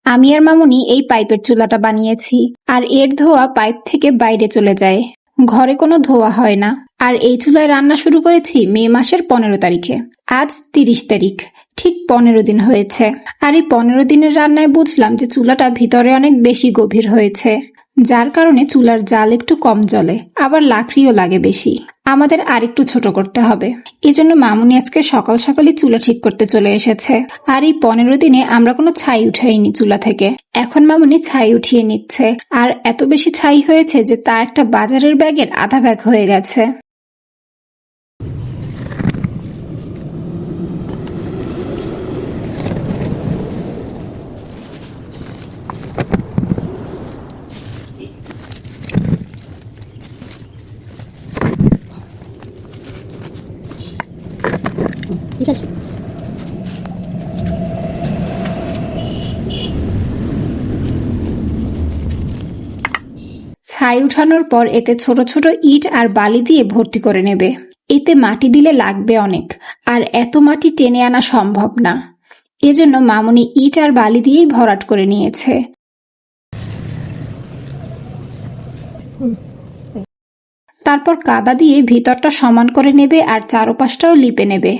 আমি আর মামুনি এই পাইপের চুলাটা বানিয়েছি, আর এর ধোঁয়া পাইপ থেকে বাইরে চলে যায়, ঘরে কোনো ধোঁয়া হয় না। আর এই চুলায় রান্না শুরু করেছি মে মাসের 15 তারিখে। আজ 30 তারিখ, ঠিক 15 দিন হয়েছে। আর এই 15 দিনের রান্নায় বুঝলাম যে চুলাটা ভিতরে অনেক বেশি গভীর হয়েছে, যার কারণে চুলার জাল একটু কম জ্বলে, আবার লাকড়িও লাগে বেশি। আমাদের আরেকটু ছোট করতে হবে। এজন্য মামুনি আজকে সকাল সকালই চুলা ঠিক করতে চলে এসেছে। আর এই 15 দিনে আমরা কোনো ছাই উঠাইনি চুলা থেকে। এখন মামুনি ছাই উঠিয়ে নিচ্ছে, আর এত বেশি ছাই হয়েছে যে তা একটা বাজারের ব্যাগের আধা ব্যাগ হয়ে গেছে। ছাই উঠানোর পর এতে ছোট ছোট ইট আর বালি দিয়ে ভর্তি করে নেবে। এতে মাটি দিলে লাগবে অনেক, আর এত মাটি টেনে আনা সম্ভব না। এজন্য মামুনি ইট আর বালি দিয়েই ভরাট করে নিয়েছে। তারপর কাদা দিয়ে ভিতরটা সমান করে নেবে আর চারপাশটাও লিপে নেবে।